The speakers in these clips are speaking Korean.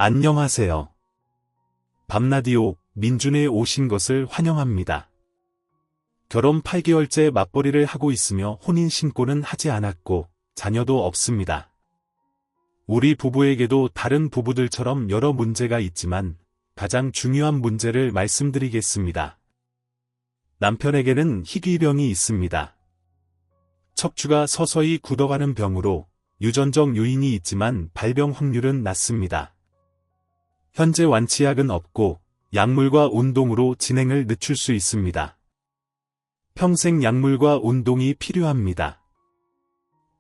안녕하세요. 밤라디오 민준에 오신 것을 환영합니다. 결혼 8개월째 맞벌이를 하고 있으며 혼인신고는 하지 않았고 자녀도 없습니다. 우리 부부에게도 다른 부부들처럼 여러 문제가 있지만 가장 중요한 문제를 말씀드리겠습니다. 남편에게는 희귀병이 있습니다. 척추가 서서히 굳어가는 병으로 유전적 요인이 있지만 발병 확률은 낮습니다. 현재 완치약은 없고 약물과 운동으로 진행을 늦출 수 있습니다. 평생 약물과 운동이 필요합니다.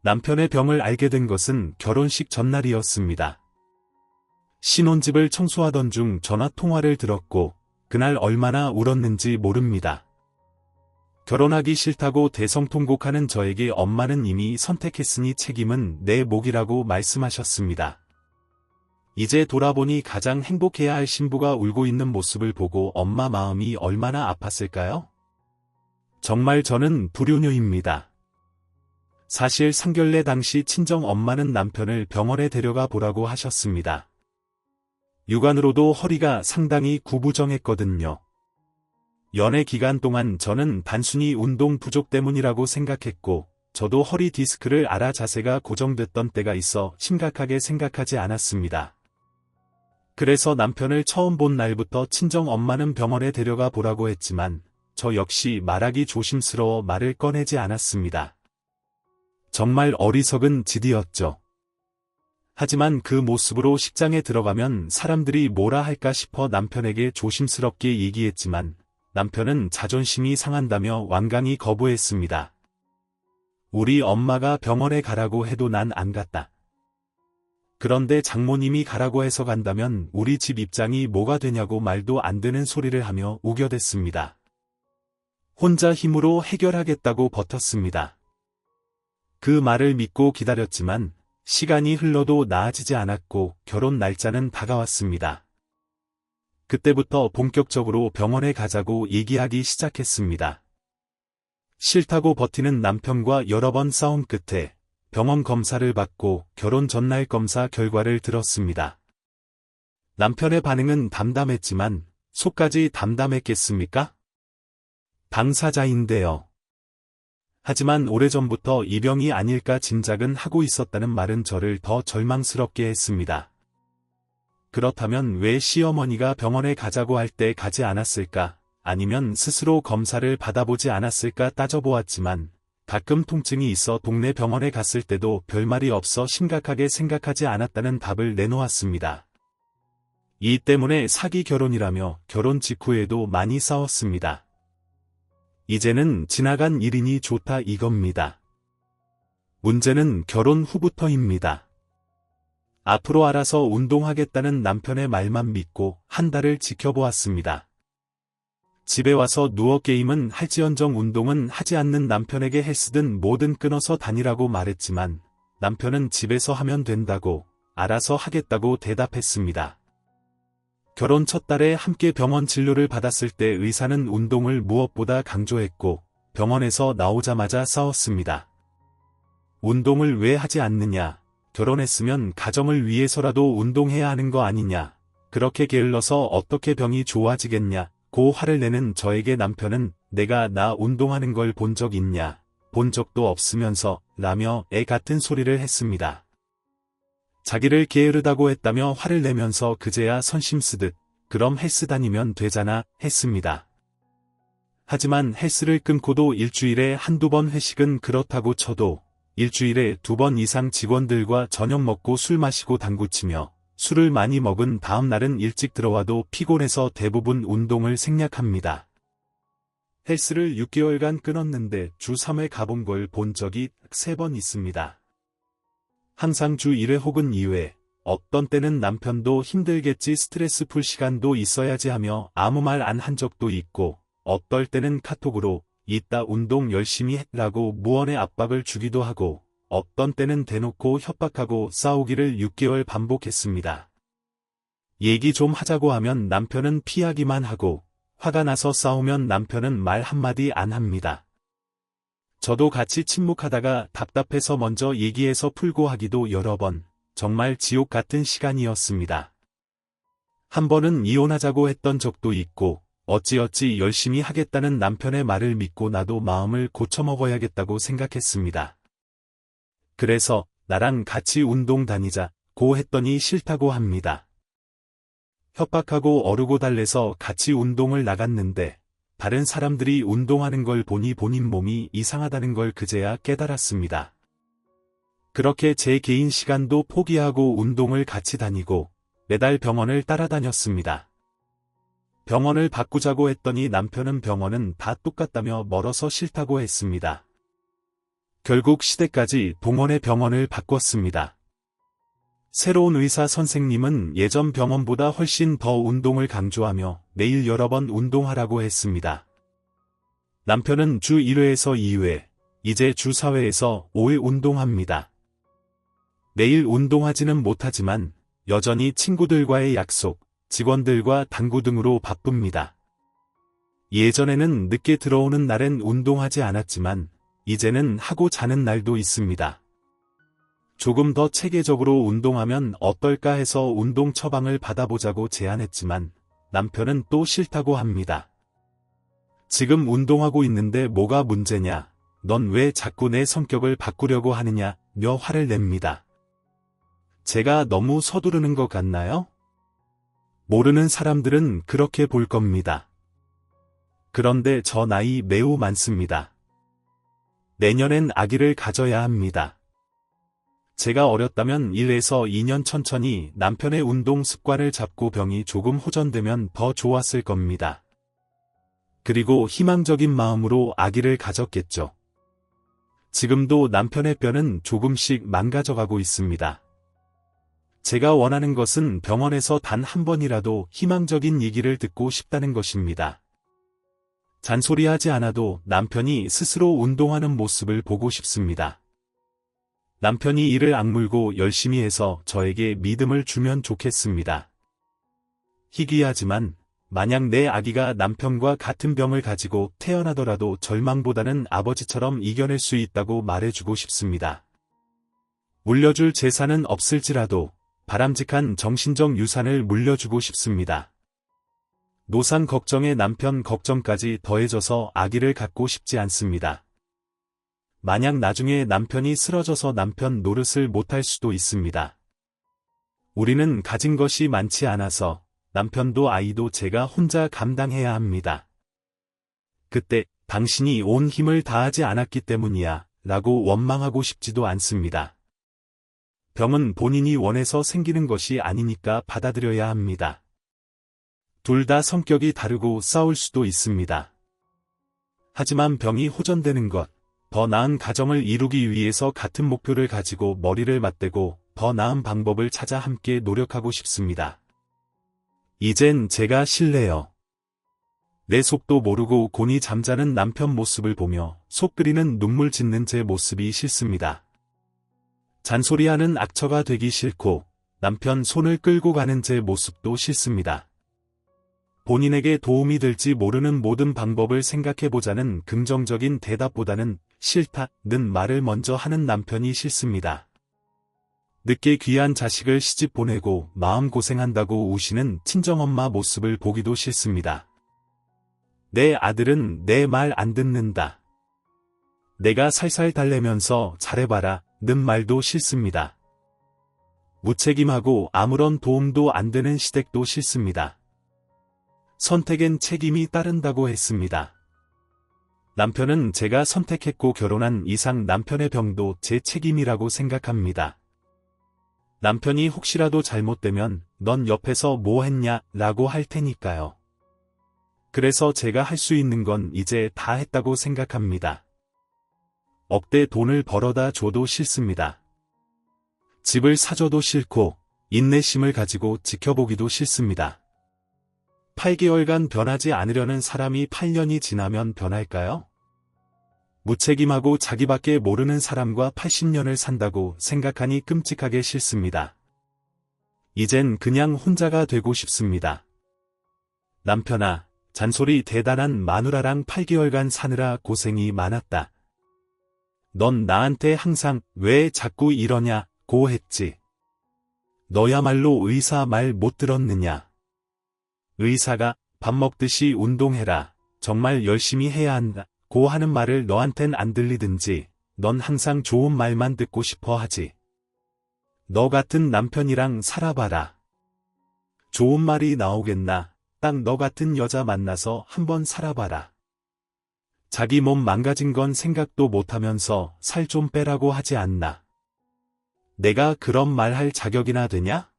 남편의 병을 알게 된 것은 결혼식 전날이었습니다. 신혼집을 청소하던 중 전화통화를 들었고 그날 얼마나 울었는지 모릅니다. 결혼하기 싫다고 대성통곡하는 저에게 엄마는 이미 선택했으니 책임은 내 몫이라고 말씀하셨습니다. 이제 돌아보니 가장 행복해야 할 신부가 울고 있는 모습을 보고 엄마 마음이 얼마나 아팠을까요? 정말 저는 불효녀입니다. 사실 상견례 당시 친정 엄마는 남편을 병원에 데려가 보라고 하셨습니다. 육안으로도 허리가 상당히 구부정했거든요. 연애 기간 동안 저는 단순히 운동 부족 때문이라고 생각했고 저도 허리 디스크를 앓아 자세가 고정됐던 때가 있어 심각하게 생각하지 않았습니다. 그래서 남편을 처음 본 날부터 친정 엄마는 병원에 데려가 보라고 했지만 저 역시 말하기 조심스러워 말을 꺼내지 않았습니다. 정말 어리석은 짓이었죠. 하지만 그 모습으로 식장에 들어가면 사람들이 뭐라 할까 싶어 남편에게 조심스럽게 얘기했지만 남편은 자존심이 상한다며 완강히 거부했습니다. 우리 엄마가 병원에 가라고 해도 난 안 갔다. 그런데 장모님이 가라고 해서 간다면 우리 집 입장이 뭐가 되냐고 말도 안 되는 소리를 하며 우겨댔습니다. 혼자 힘으로 해결하겠다고 버텼습니다. 그 말을 믿고 기다렸지만 시간이 흘러도 나아지지 않았고 결혼 날짜는 다가왔습니다. 그때부터 본격적으로 병원에 가자고 얘기하기 시작했습니다. 싫다고 버티는 남편과 여러 번 싸움 끝에 병원 검사를 받고 결혼 전날 검사 결과를 들었습니다. 남편의 반응은 담담했지만 속까지 담담했겠습니까? 당사자인데요. 하지만 오래전부터 이 병이 아닐까 짐작은 하고 있었다는 말은 저를 더 절망스럽게 했습니다. 그렇다면 왜 시어머니가 병원에 가자고 할 때 가지 않았을까? 아니면 스스로 검사를 받아보지 않았을까 따져보았지만 가끔 통증이 있어 동네 병원에 갔을 때도 별말이 없어 심각하게 생각하지 않았다는 답을 내놓았습니다. 이 때문에 사기 결혼이라며 결혼 직후에도 많이 싸웠습니다. 이제는 지나간 일이니 좋다 이겁니다. 문제는 결혼 후부터입니다. 앞으로 알아서 운동하겠다는 남편의 말만 믿고 한 달을 지켜보았습니다. 집에 와서 누워 게임은 할지언정 운동은 하지 않는 남편에게 헬스든 뭐든 끊어서 다니라고 말했지만 남편은 집에서 하면 된다고 알아서 하겠다고 대답했습니다. 결혼 첫 달에 함께 병원 진료를 받았을 때 의사는 운동을 무엇보다 강조했고 병원에서 나오자마자 싸웠습니다. 운동을 왜 하지 않느냐? 결혼했으면 가정을 위해서라도 운동해야 하는 거 아니냐? 그렇게 게을러서 어떻게 병이 좋아지겠냐? 고 화를 내는 저에게 남편은 내가 나 운동하는 걸 본 적 있냐? 본 적도 없으면서 라며 애 같은 소리를 했습니다. 자기를 게으르다고 했다며 화를 내면서 그제야 선심 쓰듯 그럼 헬스 다니면 되잖아 했습니다. 하지만 헬스를 끊고도 일주일에 한두 번 회식은 그렇다고 쳐도 일주일에 2번 이상 직원들과 저녁 먹고 술 마시고 당구치며 술을 많이 먹은 다음 날은 일찍 들어와도 피곤해서 대부분 운동을 생략합니다. 헬스를 6개월간 끊었는데 주 3회 가본 걸 본 적이 3번 있습니다. 항상 주 1회 혹은 2회, 어떤 때는 남편도 힘들겠지 스트레스 풀 시간도 있어야지 하며 아무 말 안 한 적도 있고 어떨 때는 카톡으로 이따 운동 열심히 해라고 무언의 압박을 주기도 하고 어떤 때는 대놓고 협박하고 싸우기를 6개월 반복했습니다. 얘기 좀 하자고 하면 남편은 피하기만 하고 화가 나서 싸우면 남편은 말 한마디 안 합니다. 저도 같이 침묵하다가 답답해서 먼저 얘기해서 풀고 하기도 여러 번, 정말 지옥 같은 시간이었습니다. 한 번은 이혼하자고 했던 적도 있고 어찌어찌 열심히 하겠다는 남편의 말을 믿고 나도 마음을 고쳐먹어야겠다고 생각했습니다. 그래서 나랑 같이 운동 다니자고 했더니 싫다고 합니다. 협박하고 어르고 달래서 같이 운동을 나갔는데 다른 사람들이 운동하는 걸 보니 본인 몸이 이상하다는 걸 그제야 깨달았습니다. 그렇게 제 개인 시간도 포기하고 운동을 같이 다니고 매달 병원을 따라다녔습니다. 병원을 바꾸자고 했더니 남편은 병원은 다 똑같다며 멀어서 싫다고 했습니다. 결국 시댁까지 동원해 병원을 바꿨습니다. 새로운 의사 선생님은 예전 병원보다 훨씬 더 운동을 강조하며 매일 여러 번 운동하라고 했습니다. 남편은 주 1회에서 2회, 이제 주 4회에서 5회 운동합니다. 매일 운동하지는 못하지만 여전히 친구들과의 약속, 직원들과 당구 등으로 바쁩니다. 예전에는 늦게 들어오는 날엔 운동하지 않았지만 이제는 하고 자는 날도 있습니다. 조금 더 체계적으로 운동하면 어떨까 해서 운동 처방을 받아보자고 제안했지만 남편은 또 싫다고 합니다. 지금 운동하고 있는데 뭐가 문제냐, 넌 왜 자꾸 내 성격을 바꾸려고 하느냐며 화를 냅니다. 제가 너무 서두르는 것 같나요? 모르는 사람들은 그렇게 볼 겁니다. 그런데 저 나이 매우 많습니다. 내년엔 아기를 가져야 합니다. 제가 어렸다면 1에서 2년 천천히 남편의 운동 습관을 잡고 병이 조금 호전되면 더 좋았을 겁니다. 그리고 희망적인 마음으로 아기를 가졌겠죠. 지금도 남편의 뼈는 조금씩 망가져가고 있습니다. 제가 원하는 것은 병원에서 단 한 번이라도 희망적인 얘기를 듣고 싶다는 것입니다. 잔소리하지 않아도 남편이 스스로 운동하는 모습을 보고 싶습니다. 남편이 이를 악물고 열심히 해서 저에게 믿음을 주면 좋겠습니다. 희귀하지만 만약 내 아기가 남편과 같은 병을 가지고 태어나더라도 절망보다는 아버지처럼 이겨낼 수 있다고 말해주고 싶습니다. 물려줄 재산은 없을지라도 바람직한 정신적 유산을 물려주고 싶습니다. 노산 걱정에 남편 걱정까지 더해져서 아기를 갖고 싶지 않습니다. 만약 나중에 남편이 쓰러져서 남편 노릇을 못할 수도 있습니다. 우리는 가진 것이 많지 않아서 남편도 아이도 제가 혼자 감당해야 합니다. 그때 당신이 온 힘을 다하지 않았기 때문이야 라고 원망하고 싶지도 않습니다. 병은 본인이 원해서 생기는 것이 아니니까 받아들여야 합니다. 둘 다 성격이 다르고 싸울 수도 있습니다. 하지만 병이 호전되는 것, 더 나은 가정을 이루기 위해서 같은 목표를 가지고 머리를 맞대고 더 나은 방법을 찾아 함께 노력하고 싶습니다. 이젠 제가 싫네요. 내 속도 모르고 곤히 잠자는 남편 모습을 보며 속 끓이는 눈물 짓는 제 모습이 싫습니다. 잔소리하는 악처가 되기 싫고 남편 손을 끌고 가는 제 모습도 싫습니다. 본인에게 도움이 될지 모르는 모든 방법을 생각해보자는 긍정적인 대답보다는 싫다는 말을 먼저 하는 남편이 싫습니다. 늦게 귀한 자식을 시집 보내고 마음고생한다고 우시는 친정엄마 모습을 보기도 싫습니다. 내 아들은 내 말 안 듣는다. 내가 살살 달래면서 잘해봐라 는 말도 싫습니다. 무책임하고 아무런 도움도 안 되는 시댁도 싫습니다. 선택엔 책임이 따른다고 했습니다. 남편은 제가 선택했고 결혼한 이상 남편의 병도 제 책임이라고 생각합니다. 남편이 혹시라도 잘못되면 넌 옆에서 뭐 했냐 라고 할 테니까요. 그래서 제가 할 수 있는 건 이제 다 했다고 생각합니다. 억대 돈을 벌어다 줘도 싫습니다. 집을 사줘도 싫고 인내심을 가지고 지켜보기도 싫습니다. 8개월간 변하지 않으려는 사람이 8년이 지나면 변할까요? 무책임하고 자기밖에 모르는 사람과 80년을 산다고 생각하니 끔찍하게 싫습니다. 이젠 그냥 혼자가 되고 싶습니다. 남편아, 잔소리 대단한 마누라랑 8개월간 사느라 고생이 많았다. 넌 나한테 항상 왜 자꾸 이러냐고 했지. 너야말로 의사 말 못 들었느냐. 의사가 밥 먹듯이 운동해라. 정말 열심히 해야 한다. 고 하는 말을 너한텐 안 들리든지 넌 항상 좋은 말만 듣고 싶어 하지. 너 같은 남편이랑 살아봐라. 좋은 말이 나오겠나. 딱 너 같은 여자 만나서 한번 살아봐라. 자기 몸 망가진 건 생각도 못하면서 살 좀 빼라고 하지 않나. 내가 그런 말 할 자격이나 되냐?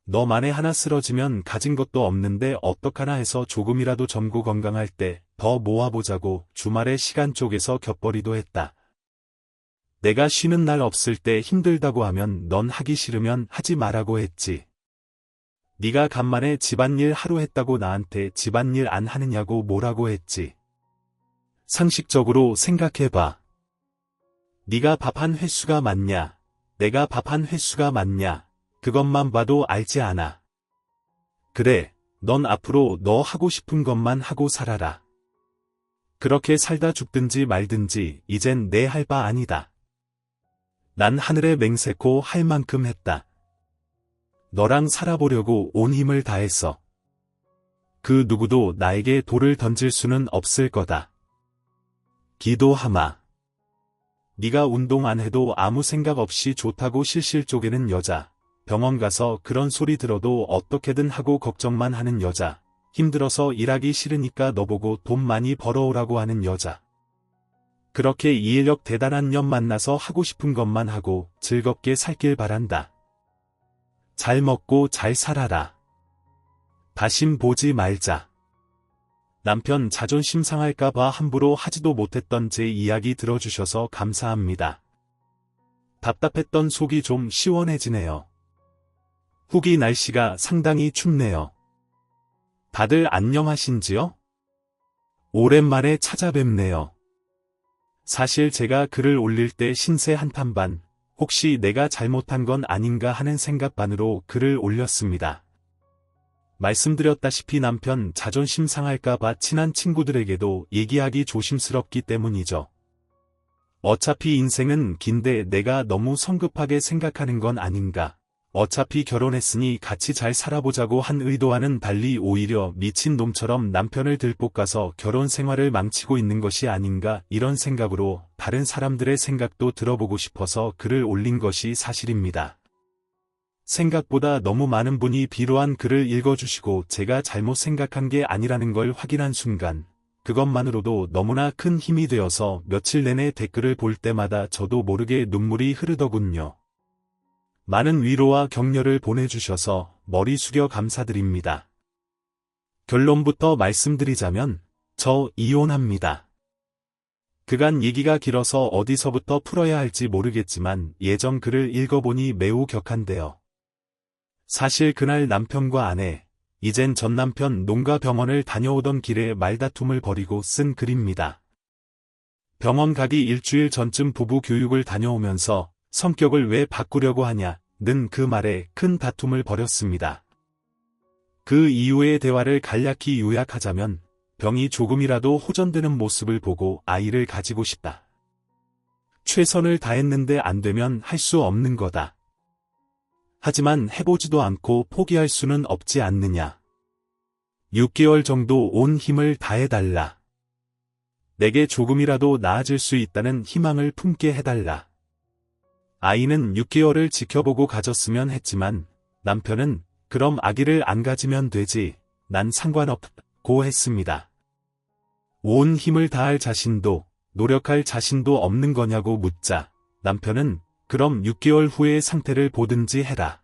너 만에 하나 쓰러지면 가진 것도 없는데 어떡하나 해서 조금이라도 젊고 건강할 때 더 모아보자고 주말에 시간 쪼개서 곁벌이도 했다. 내가 쉬는 날 없을 때 힘들다고 하면 넌 하기 싫으면 하지 말라고 했지. 네가 간만에 집안일 하루 했다고 나한테 집안일 안 하느냐고 뭐라고 했지. 상식적으로 생각해봐. 네가 밥한 횟수가 많냐? 내가 밥한 횟수가 많냐? 그것만 봐도 알지 않아. 그래, 넌 앞으로 너 하고 싶은 것만 하고 살아라. 그렇게 살다 죽든지 말든지 이젠 내 할 바 아니다. 난 하늘에 맹세코 할 만큼 했다. 너랑 살아보려고 온 힘을 다했어. 그 누구도 나에게 돌을 던질 수는 없을 거다. 기도하마. 네가 운동 안 해도 아무 생각 없이 좋다고 실실 쪼개는 여자. 병원 가서 그런 소리 들어도 어떻게든 하고 걱정만 하는 여자. 힘들어서 일하기 싫으니까 너보고 돈 많이 벌어오라고 하는 여자. 그렇게 이해력 대단한 년 만나서 하고 싶은 것만 하고 즐겁게 살길 바란다. 잘 먹고 잘 살아라. 다신 보지 말자. 남편 자존심 상할까봐 함부로 하지도 못했던 제 이야기 들어주셔서 감사합니다. 답답했던 속이 좀 시원해지네요. 후기 날씨가 상당히 춥네요. 다들 안녕하신지요? 오랜만에 찾아뵙네요. 사실 제가 글을 올릴 때 신세 한탄 반, 혹시 내가 잘못한 건 아닌가 하는 생각 반으로 글을 올렸습니다. 말씀드렸다시피 남편 자존심 상할까봐 친한 친구들에게도 얘기하기 조심스럽기 때문이죠. 어차피 인생은 긴데 내가 너무 성급하게 생각하는 건 아닌가. 어차피 결혼했으니 같이 잘 살아보자고 한 의도와는 달리 오히려 미친 놈처럼 남편을 들볶아서 결혼 생활을 망치고 있는 것이 아닌가 이런 생각으로 다른 사람들의 생각도 들어보고 싶어서 글을 올린 것이 사실입니다. 생각보다 너무 많은 분이 비로한 글을 읽어주시고 제가 잘못 생각한 게 아니라는 걸 확인한 순간 그것만으로도 너무나 큰 힘이 되어서 며칠 내내 댓글을 볼 때마다 저도 모르게 눈물이 흐르더군요. 많은 위로와 격려를 보내주셔서 머리 숙여 감사드립니다. 결론부터 말씀드리자면 저 이혼합니다. 그간 얘기가 길어서 어디서부터 풀어야 할지 모르겠지만 예전 글을 읽어보니 매우 격한데요. 사실 그날 남편과 아내, 이젠 전남편 농가 병원을 다녀오던 길에 말다툼을 벌이고 쓴 글입니다. 병원 가기 일주일 전쯤 부부 교육을 다녀오면서 성격을 왜 바꾸려고 하냐 는 그 말에 큰 다툼을 벌였습니다. 그 이후의 대화를 간략히 요약하자면 병이 조금이라도 호전되는 모습을 보고 아이를 가지고 싶다. 최선을 다했는데 안 되면 할 수 없는 거다. 하지만 해보지도 않고 포기할 수는 없지 않느냐. 6개월 정도 온 힘을 다해달라. 내게 조금이라도 나아질 수 있다는 희망을 품게 해달라. 아이는 6개월을 지켜보고 가졌으면 했지만 남편은 그럼 아기를 안 가지면 되지. 난 상관없고 했습니다. 온 힘을 다할 자신도 노력할 자신도 없는 거냐고 묻자 남편은 그럼 6개월 후의 상태를 보든지 해라.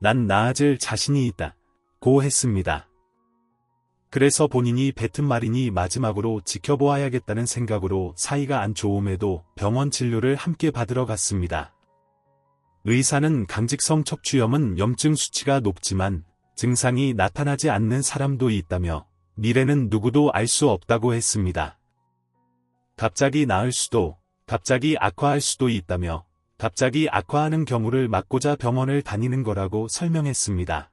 난 나아질 자신이 있다. 고 했습니다. 그래서 본인이 뱉은 말이니 마지막으로 지켜보아야겠다는 생각으로 사이가 안 좋음에도 병원 진료를 함께 받으러 갔습니다. 의사는 강직성 척추염은 염증 수치가 높지만 증상이 나타나지 않는 사람도 있다며 미래는 누구도 알 수 없다고 했습니다. 갑자기 나을 수도, 갑자기 악화할 수도 있다며 갑자기 악화하는 경우를 막고자 병원을 다니는 거라고 설명했습니다.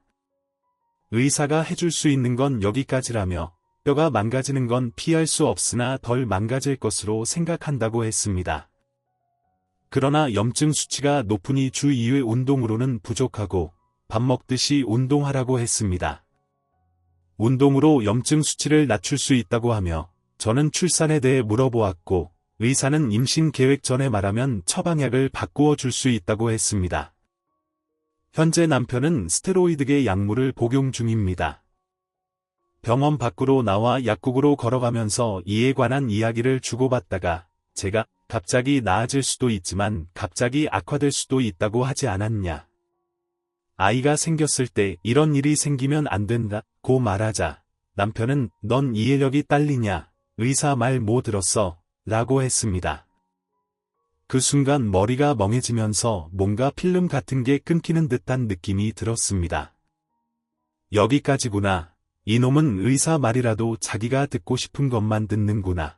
의사가 해줄 수 있는 건 여기까지라며 뼈가 망가지는 건 피할 수 없으나 덜 망가질 것으로 생각한다고 했습니다. 그러나 염증 수치가 높으니 주 2회 운동으로는 부족하고 밥 먹듯이 운동하라고 했습니다. 운동으로 염증 수치를 낮출 수 있다고 하며 저는 출산에 대해 물어보았고 의사는 임신 계획 전에 말하면 처방약을 바꾸어 줄 수 있다고 했습니다. 현재 남편은 스테로이드계 약물을 복용 중입니다. 병원 밖으로 나와 약국으로 걸어가면서 이에 관한 이야기를 주고받다가 제가 갑자기 나아질 수도 있지만 갑자기 악화될 수도 있다고 하지 않았냐. 아이가 생겼을 때 이런 일이 생기면 안 된다고 말하자 남편은 넌 이해력이 딸리냐, 의사 말 뭐 들었어? 라고 했습니다. 그 순간 머리가 멍해지면서 뭔가 필름 같은 게 끊기는 듯한 느낌이 들었습니다. 여기까지구나. 이놈은 의사 말이라도 자기가 듣고 싶은 것만 듣는구나.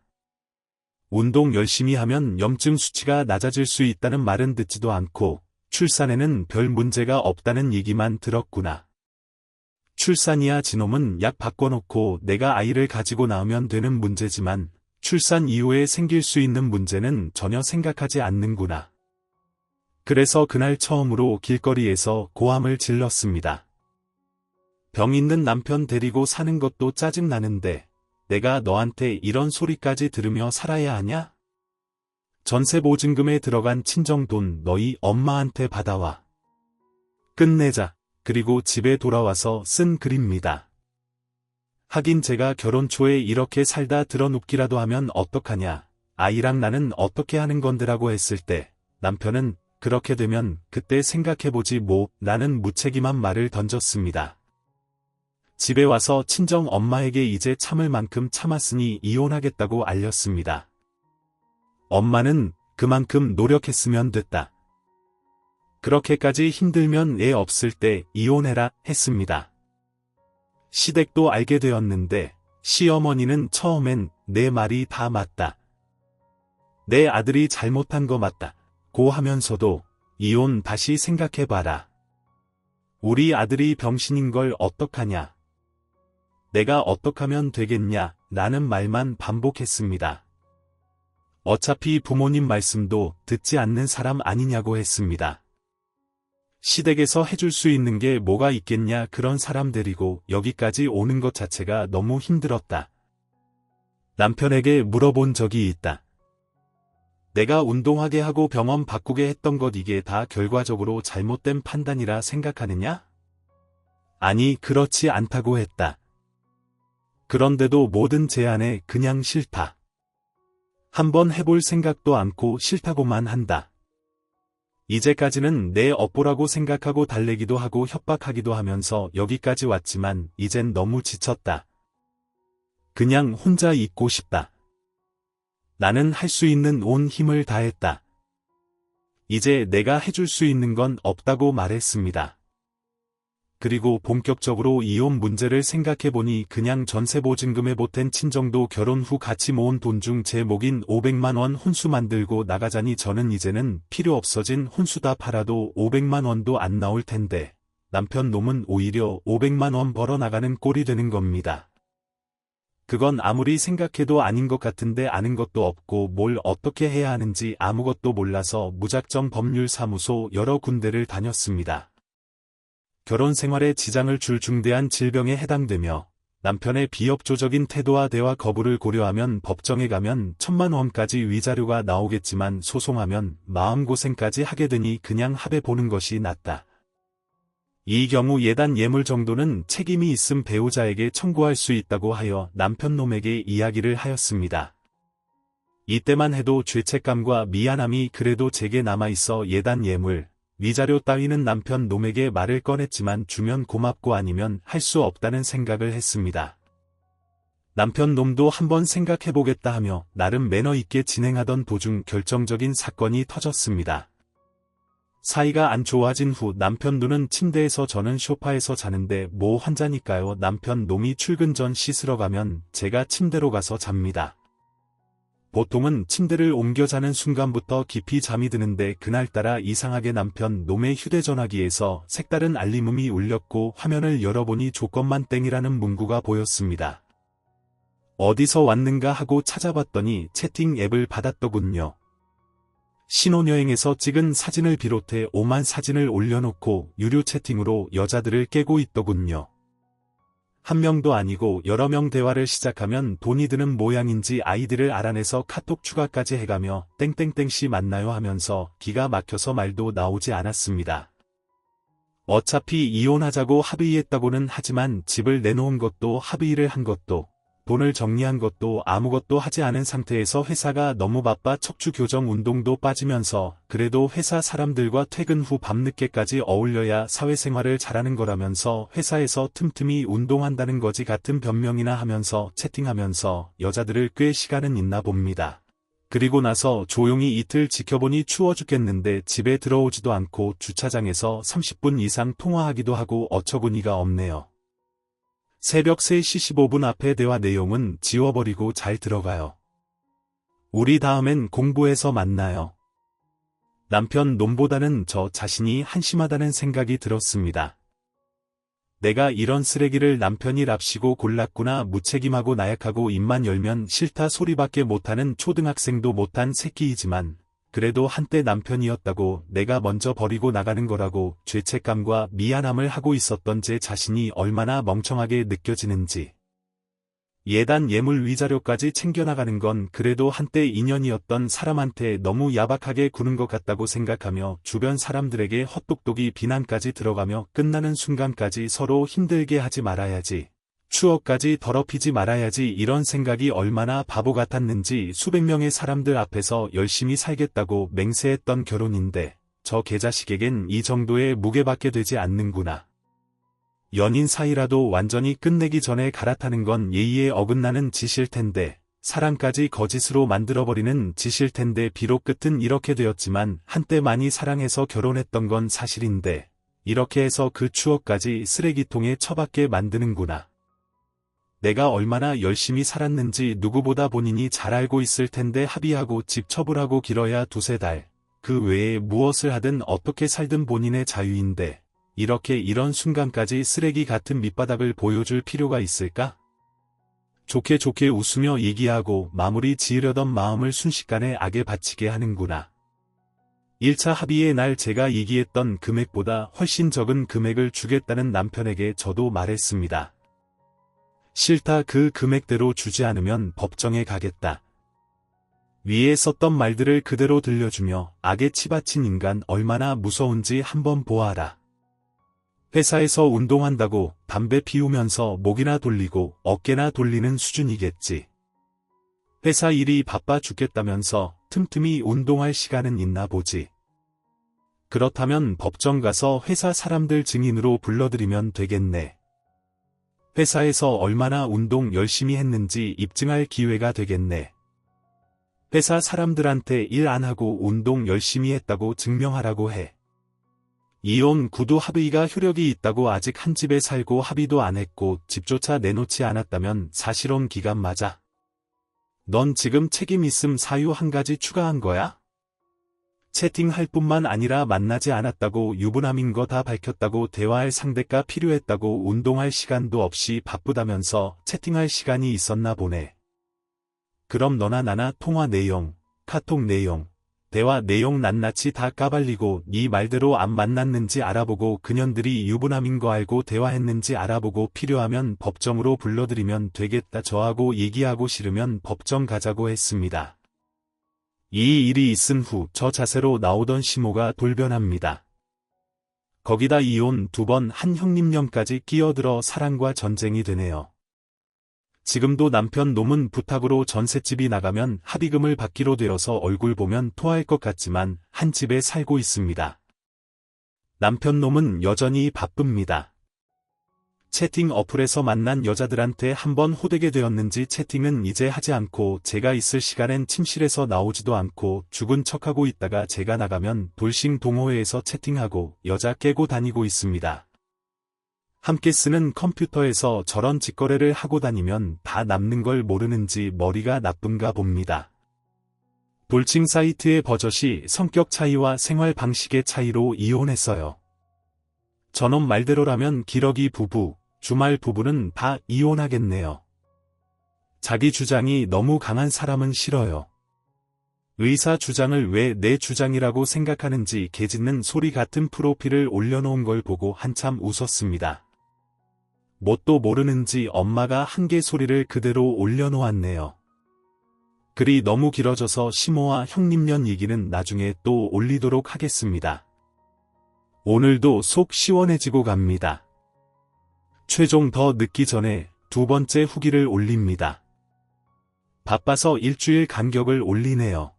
운동 열심히 하면 염증 수치가 낮아질 수 있다는 말은 듣지도 않고 출산에는 별 문제가 없다는 얘기만 들었구나. 출산이야 지놈은 약 바꿔놓고 내가 아이를 가지고 나오면 되는 문제지만 출산 이후에 생길 수 있는 문제는 전혀 생각하지 않는구나. 그래서 그날 처음으로 길거리에서 고함을 질렀습니다. 병 있는 남편 데리고 사는 것도 짜증나는데 내가 너한테 이런 소리까지 들으며 살아야 하냐? 전세 보증금에 들어간 친정돈 너희 엄마한테 받아와. 끝내자. 그리고 집에 돌아와서 쓴 글입니다. 하긴 제가 결혼 초에 이렇게 살다 드러눕기라도 하면 어떡하냐. 아이랑 나는 어떻게 하는 건데라고 했을 때 남편은 그렇게 되면 그때 생각해보지 뭐 라는 무책임한 말을 던졌습니다. 집에 와서 친정 엄마에게 이제 참을 만큼 참았으니 이혼하겠다고 알렸습니다. 엄마는 그만큼 노력했으면 됐다. 그렇게까지 힘들면 애 없을 때 이혼해라 했습니다. 시댁도 알게 되었는데 시어머니는 처음엔 내 말이 다 맞다. 내 아들이 잘못한 거 맞다. 고 하면서도 이혼 다시 생각해봐라. 우리 아들이 병신인 걸 어떡하냐. 내가 어떡하면 되겠냐 라는 말만 반복했습니다. 어차피 부모님 말씀도 듣지 않는 사람 아니냐고 했습니다. 시댁에서 해줄 수 있는 게 뭐가 있겠냐. 그런 사람 데리고 여기까지 오는 것 자체가 너무 힘들었다. 남편에게 물어본 적이 있다. 내가 운동하게 하고 병원 바꾸게 했던 것 이게 다 결과적으로 잘못된 판단이라 생각하느냐? 아니 그렇지 않다고 했다. 그런데도 모든 제안에 그냥 싫다. 한번 해볼 생각도 않고 싫다고만 한다. 이제까지는 내 업보라고 생각하고 달래기도 하고 협박하기도 하면서 여기까지 왔지만 이젠 너무 지쳤다. 그냥 혼자 있고 싶다. 나는 할 수 있는 온 힘을 다했다. 이제 내가 해줄 수 있는 건 없다고 말했습니다. 그리고 본격적으로 이혼 문제를 생각해보니 그냥 전세보증금에 보탠 친정도 결혼 후 같이 모은 돈 중 제 몫인 500만 원 혼수 만들고 나가자니 저는 이제는 필요 없어진 혼수 다 팔아도 500만 원도 안 나올 텐데 남편 놈은 오히려 500만 원 벌어 나가는 꼴이 되는 겁니다. 그건 아무리 생각해도 아닌 것 같은데 아는 것도 없고 뭘 어떻게 해야 하는지 아무것도 몰라서 무작정 법률사무소 여러 군데를 다녔습니다. 결혼 생활에 지장을 줄 중대한 질병에 해당되며 남편의 비협조적인 태도와 대화 거부를 고려하면 법정에 가면 1,000만 원까지 위자료가 나오겠지만 소송하면 마음고생까지 하게 되니 그냥 합의보는 것이 낫다. 이 경우 예단 예물 정도는 책임이 있음 배우자에게 청구할 수 있다고 하여 남편 놈에게 이야기를 하였습니다. 이때만 해도 죄책감과 미안함이 그래도 제게 남아있어 예단 예물, 위자료 따위는 남편 놈에게 말을 꺼냈지만 주면 고맙고 아니면 할 수 없다는 생각을 했습니다. 남편 놈도 한번 생각해보겠다 하며 나름 매너 있게 진행하던 도중 결정적인 사건이 터졌습니다. 사이가 안 좋아진 후 남편 눈은 침대에서 저는 소파에서 자는데 뭐 환자니까요. 남편 놈이 출근 전 씻으러 가면 제가 침대로 가서 잡니다. 보통은 침대를 옮겨 자는 순간부터 깊이 잠이 드는데 그날따라 이상하게 남편 놈의 휴대전화기에서 색다른 알림음이 울렸고 화면을 열어보니 조건만 땡이라는 문구가 보였습니다. 어디서 왔는가 하고 찾아봤더니 채팅 앱을 받았더군요. 신혼여행에서 찍은 사진을 비롯해 오만 사진을 올려놓고 유료 채팅으로 여자들을 깨고 있더군요. 한 명도 아니고 여러 명 대화를 시작하면 돈이 드는 모양인지 아이디를 알아내서 카톡 추가까지 해가며 땡땡땡씨 맞나요 하면서 기가 막혀서 말도 나오지 않았습니다. 어차피 이혼하자고 합의했다고는 하지만 집을 내놓은 것도 합의를 한 것도 돈을 정리한 것도 아무것도 하지 않은 상태에서 회사가 너무 바빠 척추 교정 운동도 빠지면서 그래도 회사 사람들과 퇴근 후 밤늦게까지 어울려야 사회생활을 잘하는 거라면서 회사에서 틈틈이 운동한다는 거지 같은 변명이나 하면서 채팅하면서 여자들을 꽤 시간은 있나 봅니다. 그리고 나서 조용히 이틀 지켜보니 추워 죽겠는데 집에 들어오지도 않고 주차장에서 30분 이상 통화하기도 하고 어처구니가 없네요. 새벽 3시 15분 앞에 대화 내용은 지워버리고 잘 들어가요. 우리 다음엔 공부해서 만나요. 남편 놈보다는 저 자신이 한심하다는 생각이 들었습니다. 내가 이런 쓰레기를 남편이 랍시고 골랐구나. 무책임하고 나약하고 입만 열면 싫다 소리밖에 못하는 초등학생도 못한 새끼이지만 그래도 한때 남편이었다고 내가 먼저 버리고 나가는 거라고 죄책감과 미안함을 하고 있었던 제 자신이 얼마나 멍청하게 느껴지는지. 예단 예물 위자료까지 챙겨나가는 건 그래도 한때 인연이었던 사람한테 너무 야박하게 구는 것 같다고 생각하며 주변 사람들에게 헛똑똑이 비난까지 들어가며 끝나는 순간까지 서로 힘들게 하지 말아야지. 추억까지 더럽히지 말아야지 이런 생각이 얼마나 바보 같았는지 수백 명의 사람들 앞에서 열심히 살겠다고 맹세했던 결혼인데 저 개자식에겐 이 정도의 무게밖에 되지 않는구나. 연인 사이라도 완전히 끝내기 전에 갈아타는 건 예의에 어긋나는 짓일 텐데 사랑까지 거짓으로 만들어버리는 짓일 텐데 비록 끝은 이렇게 되었지만 한때 많이 사랑해서 결혼했던 건 사실인데 이렇게 해서 그 추억까지 쓰레기통에 처박게 만드는구나. 내가 얼마나 열심히 살았는지 누구보다 본인이 잘 알고 있을 텐데 합의하고 집 처분하고 길어야 두세 달. 그 외에 무엇을 하든 어떻게 살든 본인의 자유인데 이렇게 이런 순간까지 쓰레기 같은 밑바닥을 보여줄 필요가 있을까? 좋게 좋게 웃으며 얘기하고 마무리 지으려던 마음을 순식간에 악에 바치게 하는구나. 1차 합의의 날 제가 얘기했던 금액보다 훨씬 적은 금액을 주겠다는 남편에게 저도 말했습니다. 싫다 그 금액대로 주지 않으면 법정에 가겠다. 위에 썼던 말들을 그대로 들려주며 악에 치받친 인간 얼마나 무서운지 한번 보아라. 회사에서 운동한다고 담배 피우면서 목이나 돌리고 어깨나 돌리는 수준이겠지. 회사 일이 바빠 죽겠다면서 틈틈이 운동할 시간은 있나 보지. 그렇다면 법정 가서 회사 사람들 증인으로 불러들이면 되겠네. 회사에서 얼마나 운동 열심히 했는지 입증할 기회가 되겠네. 회사 사람들한테 일 안 하고 운동 열심히 했다고 증명하라고 해. 이혼 구두 합의가 효력이 있다고 아직 한 집에 살고 합의도 안 했고 집조차 내놓지 않았다면 사실혼 기간 맞아. 넌 지금 책임 있음 사유 한 가지 추가한 거야? 채팅할 뿐만 아니라 만나지 않았다고 유부남인 거 다 밝혔다고 대화할 상대가 필요했다고 운동할 시간도 없이 바쁘다면서 채팅할 시간이 있었나 보네. 그럼 너나 나나 통화 내용, 카톡 내용, 대화 내용 낱낱이 다 까발리고 네 말대로 안 만났는지 알아보고 그년들이 유부남인 거 알고 대화했는지 알아보고 필요하면 법정으로 불러들이면 되겠다. 저하고 얘기하고 싫으면 법정 가자고 했습니다. 이 일이 있은 후 저 자세로 나오던 시모가 돌변합니다. 거기다 이혼 2번 한 형님령까지 끼어들어 사랑과 전쟁이 되네요. 지금도 남편 놈은 부탁으로 전셋집이 나가면 합의금을 받기로 되어서 얼굴 보면 토할 것 같지만 한 집에 살고 있습니다. 남편 놈은 여전히 바쁩니다. 채팅 어플에서 만난 여자들한테 한번 호되게 되었는지 채팅은 이제 하지 않고 제가 있을 시간엔 침실에서 나오지도 않고 죽은 척하고 있다가 제가 나가면 돌싱 동호회에서 채팅하고 여자 깨고 다니고 있습니다. 함께 쓰는 컴퓨터에서 저런 직거래를 하고 다니면 다 남는 걸 모르는지 머리가 나쁜가 봅니다. 돌싱 사이트의 버젓이 성격 차이와 생활 방식의 차이로 이혼했어요. 저놈 말대로라면 기러기 부부, 주말 부부는 다 이혼하겠네요. 자기 주장이 너무 강한 사람은 싫어요. 의사 주장을 왜 내 주장이라고 생각하는지 개짖는 소리 같은 프로필을 올려놓은 걸 보고 한참 웃었습니다. 뭣도 모르는지 엄마가 한개 소리를 그대로 올려놓았네요. 글이 너무 길어져서 시모와 형님년 얘기는 나중에 또 올리도록 하겠습니다. 오늘도 속 시원해지고 갑니다. 최종 더 늦기 전에 두 번째 후기를 올립니다. 바빠서 일주일 간격을 올리네요.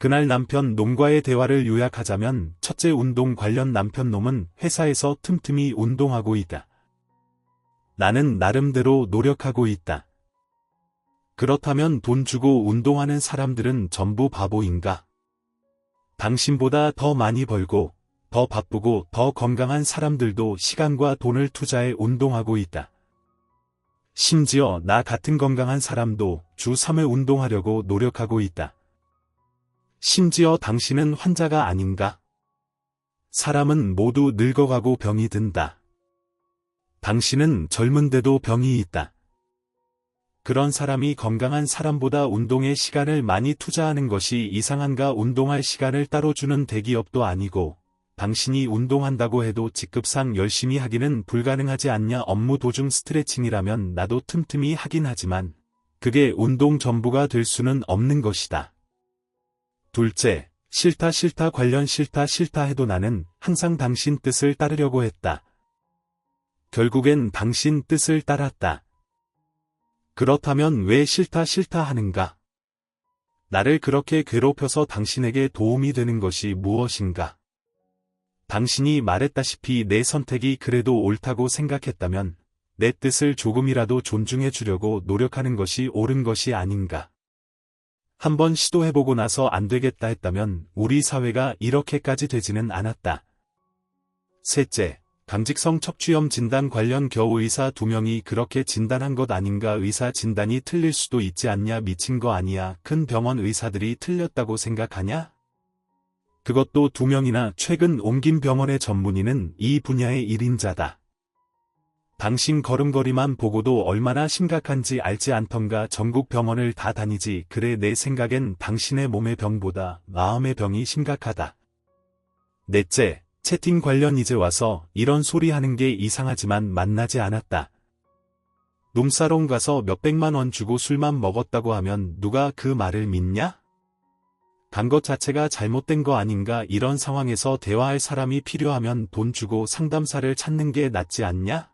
그날 남편 놈과의 대화를 요약하자면 첫째 운동 관련 남편 놈은 회사에서 틈틈이 운동하고 있다. 나는 나름대로 노력하고 있다. 그렇다면 돈 주고 운동하는 사람들은 전부 바보인가? 당신보다 더 많이 벌고 더 바쁘고 더 건강한 사람들도 시간과 돈을 투자해 운동하고 있다. 심지어 나 같은 건강한 사람도 주 3회 운동하려고 노력하고 있다. 심지어 당신은 환자가 아닌가? 사람은 모두 늙어가고 병이 든다. 당신은 젊은데도 병이 있다. 그런 사람이 건강한 사람보다 운동에 시간을 많이 투자하는 것이 이상한가? 운동할 시간을 따로 주는 대기업도 아니고 당신이 운동한다고 해도 직급상 열심히 하기는 불가능하지 않냐? 업무 도중 스트레칭이라면 나도 틈틈이 하긴 하지만 그게 운동 전부가 될 수는 없는 것이다. 둘째, 싫다 관련 싫다 해도 나는 항상 당신 뜻을 따르려고 했다. 결국엔 당신 뜻을 따랐다. 그렇다면 왜 싫다 하는가? 나를 그렇게 괴롭혀서 당신에게 도움이 되는 것이 무엇인가? 당신이 말했다시피 내 선택이 그래도 옳다고 생각했다면 내 뜻을 조금이라도 존중해 주려고 노력하는 것이 옳은 것이 아닌가? 한번 시도해보고 나서 안 되겠다 했다면 우리 사회가 이렇게까지 되지는 않았다. 셋째, 강직성 척추염 진단 관련 겨우 의사 2명이 그렇게 진단한 것 아닌가? 의사 진단이 틀릴 수도 있지 않냐? 미친 거 아니야? 큰 병원 의사들이 틀렸다고 생각하냐? 그것도 2명이나 최근 옮긴 병원의 전문의는 이 분야의 1인자다. 당신 걸음걸이만 보고도 얼마나 심각한지 알지 않던가? 전국 병원을 다 다니지. 그래, 내 생각엔 당신의 몸의 병보다 마음의 병이 심각하다. 넷째, 채팅 관련 이제 와서 이런 소리 하는 게 이상하지만 만나지 않았다. 룸사롱 가서 몇백만 원 주고 술만 먹었다고 하면 누가 그 말을 믿냐? 간 것 자체가 잘못된 거 아닌가? 이런 상황에서 대화할 사람이 필요하면 돈 주고 상담사를 찾는 게 낫지 않냐?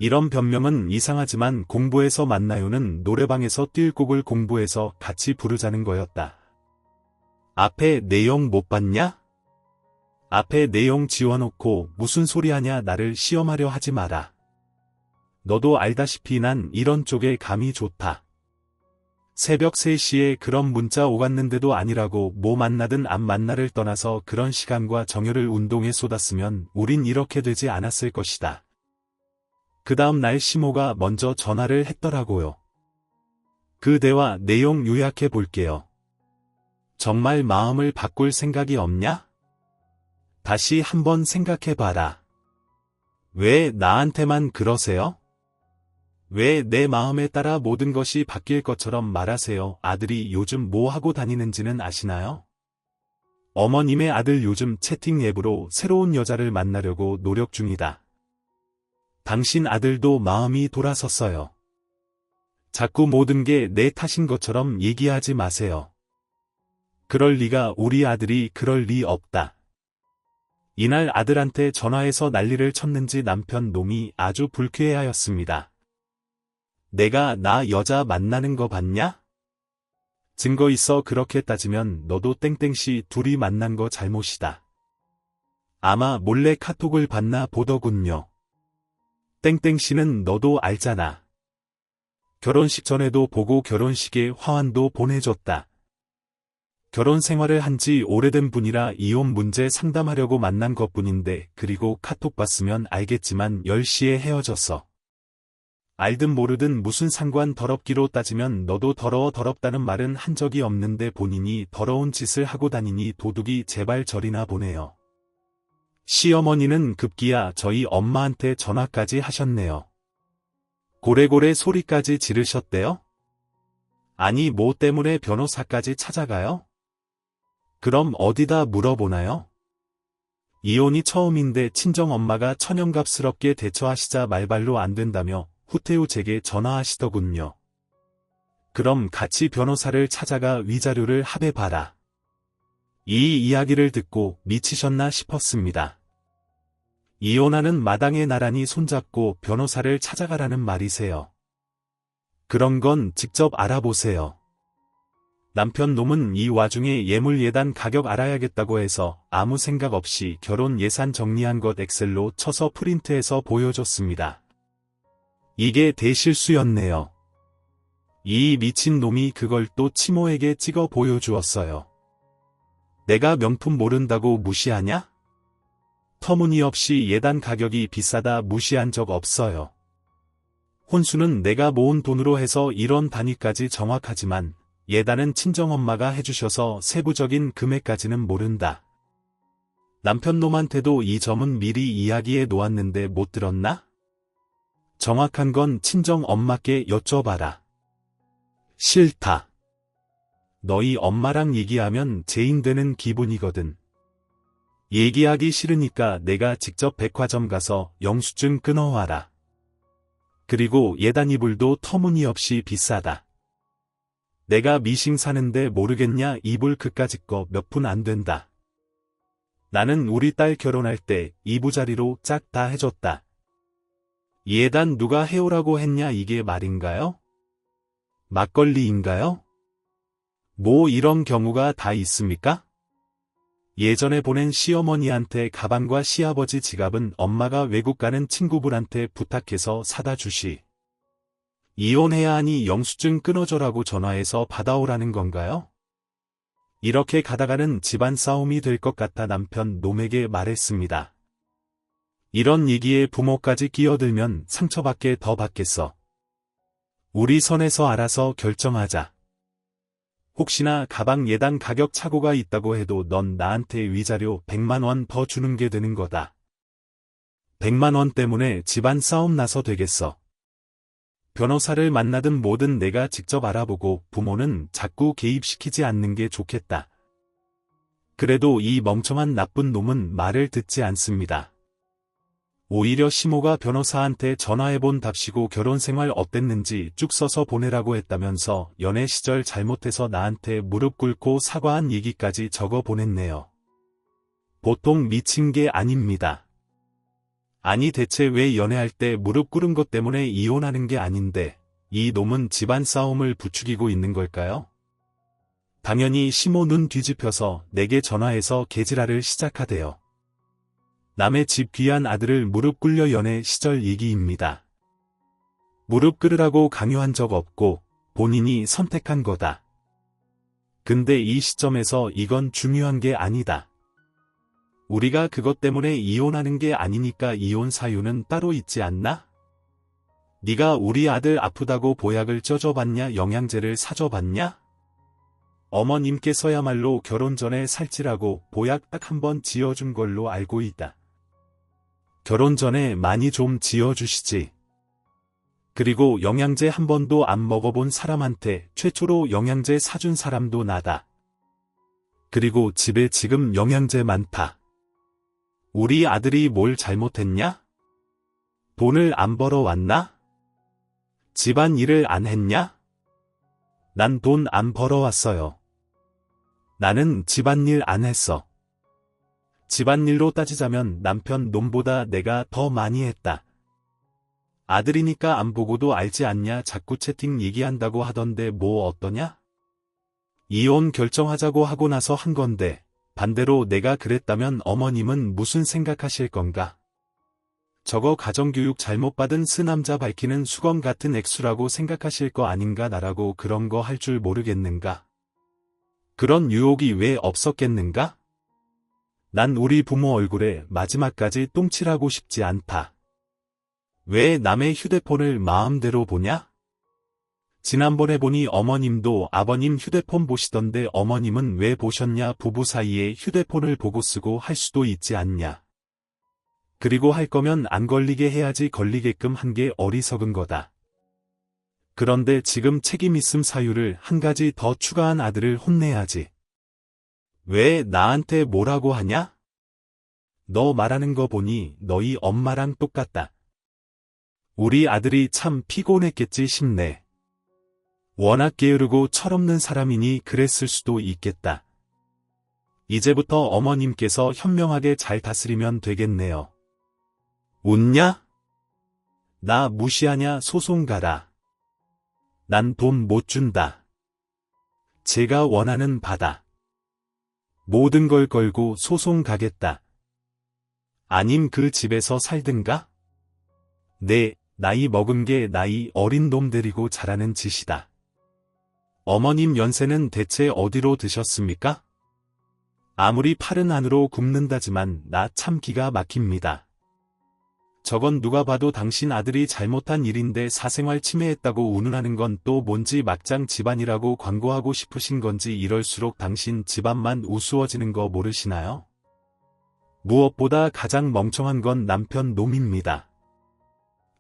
이런 변명은 이상하지만 공부해서 만나요는 노래방에서 뛸 곡을 공부해서 같이 부르자는 거였다. 앞에 내용 못 봤냐? 앞에 내용 지워놓고 무슨 소리 하냐? 나를 시험하려 하지 마라. 너도 알다시피 난 이런 쪽에 감이 좋다. 새벽 3시에 그런 문자 오갔는데도 아니라고 뭐 만나든 안 만나를 떠나서 그런 시간과 정열을 운동에 쏟았으면 우린 이렇게 되지 않았을 것이다. 그 다음 날 시모가 먼저 전화를 했더라고요. 그 대화 내용 요약해 볼게요. 정말 마음을 바꿀 생각이 없냐? 다시 한번 생각해봐라. 왜 나한테만 그러세요? 왜 내 마음에 따라 모든 것이 바뀔 것처럼 말하세요? 아들이 요즘 뭐 하고 다니는지는 아시나요? 어머님의 아들 요즘 채팅 앱으로 새로운 여자를 만나려고 노력 중이다. 당신 아들도 마음이 돌아섰어요. 자꾸 모든 게 내 탓인 것처럼 얘기하지 마세요. 그럴 리가, 우리 아들이 그럴 리 없다. 이날 아들한테 전화해서 난리를 쳤는지 남편 놈이 아주 불쾌해하였습니다. 내가 나 여자 만나는 거 봤냐? 증거 있어. 그렇게 따지면 너도 땡땡씨 둘이 만난 거 잘못이다. 아마 몰래 카톡을 봤나 보더군요. 땡땡씨는 너도 알잖아. 결혼식 전에도 보고 결혼식에 화환도 보내줬다. 결혼 생활을 한 지 오래된 분이라 이혼 문제 상담하려고 만난 것뿐인데, 그리고 카톡 봤으면 알겠지만 10시에 헤어졌어. 알든 모르든 무슨 상관. 더럽기로 따지면 너도 더러워. 더럽다는 말은 한 적이 없는데 본인이 더러운 짓을 하고 다니니 도둑이 제발 저리나 보내요. 시어머니는 급기야 저희 엄마한테 전화까지 하셨네요. 고래고래 소리까지 지르셨대요? 아니 뭐 때문에 변호사까지 찾아가요? 그럼 어디다 물어보나요? 이혼이 처음인데 친정엄마가 천연갑스럽게 대처하시자 말발로 안 된다며 후퇴후 제게 전화하시더군요. 그럼 같이 변호사를 찾아가 위자료를 합의봐라. 이 이야기를 듣고 미치셨나 싶었습니다. 이혼하는 마당에 나란히 손잡고 변호사를 찾아가라는 말이세요. 그런 건 직접 알아보세요. 남편 놈은 이 와중에 예물예단 가격 알아야겠다고 해서 아무 생각 없이 결혼 예산 정리한 것 엑셀로 쳐서 프린트해서 보여줬습니다. 이게 대실수였네요. 이 미친 놈이 그걸 또 치모에게 찍어 보여주었어요. 내가 명품 모른다고 무시하냐? 터무니없이 예단 가격이 비싸다 무시한 적 없어요. 혼수는 내가 모은 돈으로 해서 이런 단위까지 정확하지만 예단은 친정엄마가 해주셔서 세부적인 금액까지는 모른다. 남편놈한테도 이 점은 미리 이야기해 놓았는데 못 들었나? 정확한 건 친정엄마께 여쭤봐라. 싫다. 너희 엄마랑 얘기하면 죄인되는 기분이거든. 얘기하기 싫으니까 내가 직접 백화점 가서 영수증 끊어와라. 그리고 예단 이불도 터무니없이 비싸다. 내가 미싱 사는데 모르겠냐? 이불 그까짓 거 몇 푼 안 된다. 나는 우리 딸 결혼할 때 이부자리로 짝 다 해줬다. 예단 누가 해오라고 했냐? 이게 말인가요? 막걸리인가요? 뭐 이런 경우가 다 있습니까? 예전에 보낸 시어머니한테 가방과 시아버지 지갑은 엄마가 외국 가는 친구분한테 부탁해서 사다 주시. 이혼해야 하니 영수증 끊어줘라고 전화해서 받아오라는 건가요? 이렇게 가다가는 집안 싸움이 될 것 같아 남편 놈에게 말했습니다. 이런 얘기에 부모까지 끼어들면 상처받게 더 받겠어. 우리 선에서 알아서 결정하자. 혹시나 가방 예단 가격 착오가 있다고 해도 넌 나한테 위자료 100만 원 더 주는 게 되는 거다. 100만 원 때문에 집안 싸움 나서 되겠어. 변호사를 만나든 뭐든 내가 직접 알아보고 부모는 자꾸 개입시키지 않는 게 좋겠다. 그래도 이 멍청한 나쁜 놈은 말을 듣지 않습니다. 오히려 시모가 변호사한테 전화해본 답시고 결혼생활 어땠는지 쭉 써서 보내라고 했다면서 연애 시절 잘못해서 나한테 무릎 꿇고 사과한 얘기까지 적어 보냈네요. 보통 미친 게 아닙니다. 아니 대체 왜 연애할 때 무릎 꿇은 것 때문에 이혼하는 게 아닌데 이 놈은 집안 싸움을 부추기고 있는 걸까요? 당연히 시모 눈 뒤집혀서 내게 전화해서 개지랄을 시작하대요. 남의 집 귀한 아들을 무릎 꿇려 연애 시절 얘기입니다. 무릎 꿇으라고 강요한 적 없고 본인이 선택한 거다. 근데 이 시점에서 이건 중요한 게 아니다. 우리가 그것 때문에 이혼하는 게 아니니까 이혼 사유는 따로 있지 않나? 네가 우리 아들 아프다고 보약을 쪄줘봤냐? 영양제를 사줘봤냐? 어머님께서야말로 결혼 전에 살찌라고 보약 딱 한 번 지어준 걸로 알고 있다. 결혼 전에 많이 좀 지어주시지. 그리고 영양제 한 번도 안 먹어본 사람한테 최초로 영양제 사준 사람도 나다. 그리고 집에 지금 영양제 많다. 우리 아들이 뭘 잘못했냐? 돈을 안 벌어왔나? 집안 일을 안 했냐? 난 돈 안 벌어왔어요. 나는 집안일 안 했어. 집안일로 따지자면 남편 놈보다 내가 더 많이 했다. 아들이니까 안 보고도 알지 않냐? 자꾸 채팅 얘기한다고 하던데 뭐 어떠냐? 이혼 결정하자고 하고 나서 한 건데 반대로 내가 그랬다면 어머님은 무슨 생각하실 건가? 저거 가정교육 잘못 받은 스남자 밝히는 수건 같은 액수라고 생각하실 거 아닌가? 나라고 그런 거 할 줄 모르겠는가? 그런 유혹이 왜 없었겠는가? 난 우리 부모 얼굴에 마지막까지 똥칠하고 싶지 않다. 왜 남의 휴대폰을 마음대로 보냐? 지난번에 보니 어머님도 아버님 휴대폰 보시던데 어머님은 왜 보셨냐? 부부 사이에 휴대폰을 보고 쓰고 할 수도 있지 않냐? 그리고 할 거면 안 걸리게 해야지 걸리게끔 한 게 어리석은 거다. 그런데 지금 책임 있음 사유를 한 가지 더 추가한 아들을 혼내야지. 왜 나한테 뭐라고 하냐? 너 말하는 거 보니 너희 엄마랑 똑같다. 우리 아들이 참 피곤했겠지 싶네. 워낙 게으르고 철없는 사람이니 그랬을 수도 있겠다. 이제부터 어머님께서 현명하게 잘 다스리면 되겠네요. 웃냐? 나 무시하냐 소송 가라. 난 돈 못 준다. 제가 원하는 바다. 모든 걸 걸고 소송 가겠다. 아님 그 집에서 살든가? 네, 나이 먹은 게 나이 어린 놈 데리고 자라는 짓이다. 어머님 연세는 대체 어디로 드셨습니까? 아무리 팔은 안으로 굽는다지만 나 참 기가 막힙니다. 저건 누가 봐도 당신 아들이 잘못한 일인데 사생활 침해했다고 운운하는 건 또 뭔지 막장 집안이라고 광고하고 싶으신 건지 이럴수록 당신 집안만 우스워지는 거 모르시나요? 무엇보다 가장 멍청한 건 남편 놈입니다.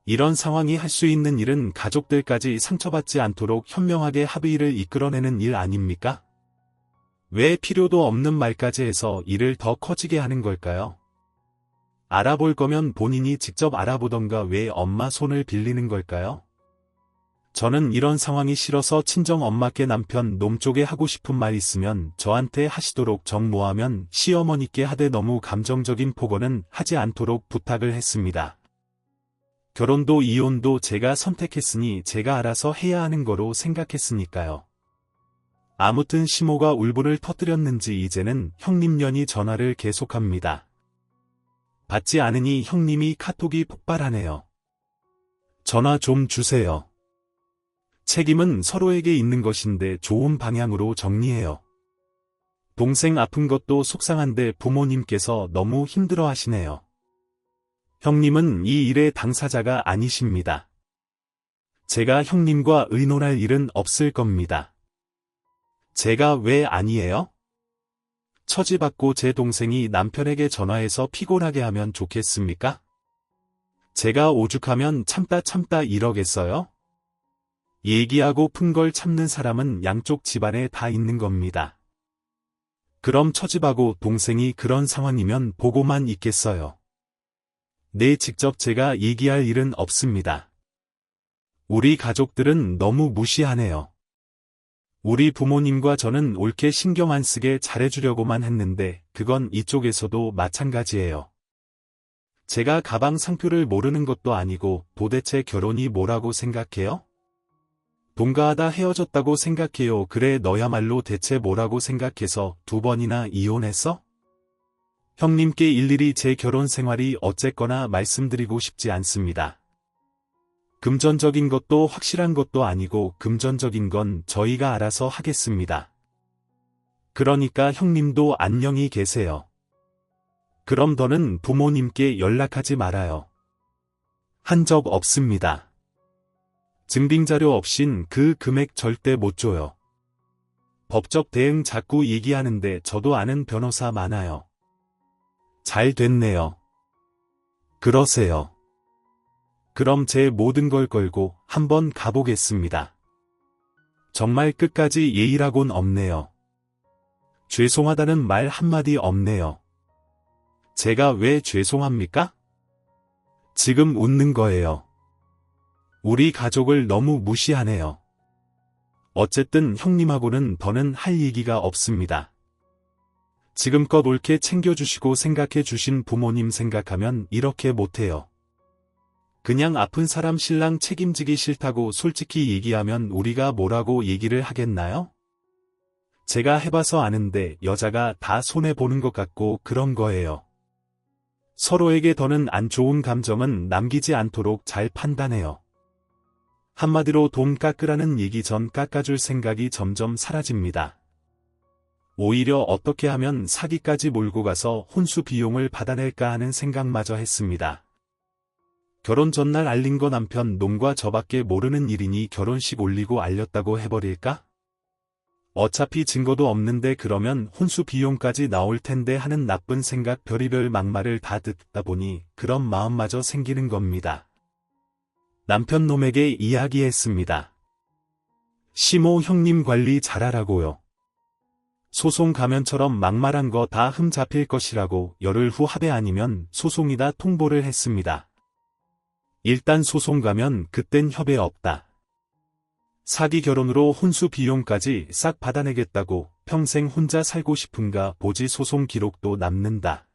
이런 상황이 할 수 있는 일은 가족들까지 상처받지 않도록 현명하게 합의를 이끌어내는 일 아닙니까? 왜 필요도 없는 말까지 해서 일을 더 커지게 하는 걸까요? 알아볼 거면 본인이 직접 알아보던가 왜 엄마 손을 빌리는 걸까요? 저는 이런 상황이 싫어서 친정 엄마께 남편 놈 쪽에 하고 싶은 말 있으면 저한테 하시도록 정모하면 시어머니께 하되 너무 감정적인 폭언은 하지 않도록 부탁을 했습니다. 결혼도 이혼도 제가 선택했으니 제가 알아서 해야 하는 거로 생각했으니까요. 아무튼 시모가 울분을 터뜨렸는지 이제는 형님년이 전화를 계속합니다. 받지 않으니 형님이 카톡이 폭발하네요. 전화 좀 주세요. 책임은 서로에게 있는 것인데 좋은 방향으로 정리해요. 동생 아픈 것도 속상한데 부모님께서 너무 힘들어 하시네요. 형님은 이 일의 당사자가 아니십니다. 제가 형님과 의논할 일은 없을 겁니다. 제가 왜 아니에요? 처지받고 제 동생이 남편에게 전화해서 피곤하게 하면 좋겠습니까? 제가 오죽하면 참다 이러겠어요? 얘기하고 푼 걸 참는 사람은 양쪽 집안에 다 있는 겁니다. 그럼 처집하고 동생이 그런 상황이면 보고만 있겠어요. 네, 직접 제가 얘기할 일은 없습니다. 우리 가족들은 너무 무시하네요. 우리 부모님과 저는 옳게 신경 안 쓰게 잘해주려고만 했는데 그건 이쪽에서도 마찬가지예요. 제가 가방 상표를 모르는 것도 아니고 도대체 결혼이 뭐라고 생각해요? 동거하다 헤어졌다고 생각해요. 그래 너야말로 대체 뭐라고 생각해서 2번이나 이혼했어? 형님께 일일이 제 결혼 생활이 어쨌거나 말씀드리고 싶지 않습니다. 금전적인 것도 확실한 것도 아니고 금전적인 건 저희가 알아서 하겠습니다. 그러니까 형님도 안녕히 계세요. 그럼 더는 부모님께 연락하지 말아요. 한 적 없습니다. 증빙자료 없인 그 금액 절대 못 줘요. 법적 대응 자꾸 얘기하는데 저도 아는 변호사 많아요. 잘 됐네요. 그러세요. 그럼 제 모든 걸 걸고 한번 가보겠습니다. 정말 끝까지 예의라곤 없네요. 죄송하다는 말 한마디 없네요. 제가 왜 죄송합니까? 지금 웃는 거예요. 우리 가족을 너무 무시하네요. 어쨌든 형님하고는 더는 할 얘기가 없습니다. 지금껏 옳게 챙겨주시고 생각해 주신 부모님 생각하면 이렇게 못해요. 그냥 아픈 사람 신랑 책임지기 싫다고 솔직히 얘기하면 우리가 뭐라고 얘기를 하겠나요? 제가 해봐서 아는데 여자가 다 손해보는 것 같고 그런 거예요. 서로에게 더는 안 좋은 감정은 남기지 않도록 잘 판단해요. 한마디로 돈 깎으라는 얘기 전 깎아줄 생각이 점점 사라집니다. 오히려 어떻게 하면 사기까지 몰고 가서 혼수 비용을 받아낼까 하는 생각마저 했습니다. 결혼 전날 알린 거 남편 놈과 저밖에 모르는 일이니 결혼식 올리고 알렸다고 해버릴까? 어차피 증거도 없는데 그러면 혼수 비용까지 나올 텐데 하는 나쁜 생각 별의별 막말을 다 듣다 보니 그런 마음마저 생기는 겁니다. 남편 놈에게 이야기했습니다. 시모 형님 관리 잘하라고요. 소송 가면처럼 막말한 거 다 흠 잡힐 것이라고 열흘 후 합의 아니면 소송이다 통보를 했습니다. 일단 소송 가면 그땐 협의 없다. 사기 결혼으로 혼수 비용까지 싹 받아내겠다고 평생 혼자 살고 싶은가 보지 소송 기록도 남는다.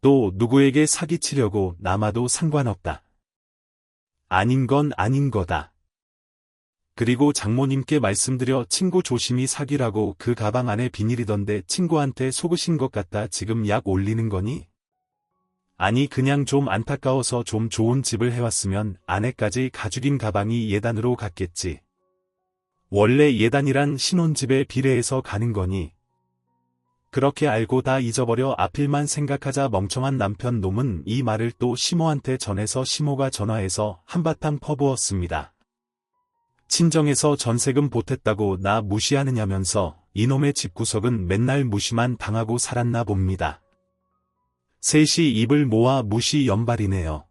또 누구에게 사기치려고 남아도 상관없다. 아닌 건 아닌 거다. 그리고 장모님께 말씀드려 친구 조심히 사기라고 그 가방 안에 비닐이던데 친구한테 속으신 것 같다 지금 약 올리는 거니? 아니 그냥 좀 안타까워서 좀 좋은 집을 해왔으면 아내까지 가죽인 가방이 예단으로 갔겠지. 원래 예단이란 신혼집에 비례해서 가는 거니? 그렇게 알고 다 잊어버려 앞일만 생각하자 멍청한 남편 놈은 이 말을 또 시모한테 전해서 시모가 전화해서 한바탕 퍼부었습니다. 친정에서 전세금 보탰다고 나 무시하느냐면서 이놈의 집구석은 맨날 무시만 당하고 살았나 봅니다. 셋이 입을 모아 무시 연발이네요.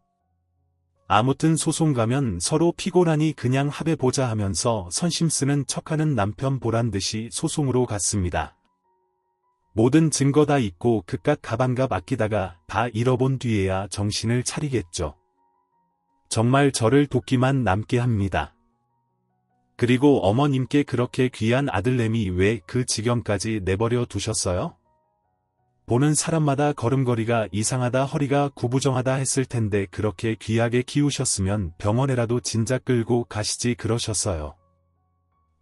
아무튼 소송 가면 서로 피곤하니 그냥 합해보자 하면서 선심 쓰는 척하는 남편 보란듯이 소송으로 갔습니다. 모든 증거 다 있고 그깟 가방값 아끼다가 다 잃어본 뒤에야 정신을 차리겠죠. 정말 저를 돕기만 남게 합니다. 그리고 어머님께 그렇게 귀한 아들내미 왜 그 지경까지 내버려 두셨어요? 보는 사람마다 걸음걸이가 이상하다 허리가 구부정하다 했을 텐데 그렇게 귀하게 키우셨으면 병원에라도 진작 끌고 가시지 그러셨어요.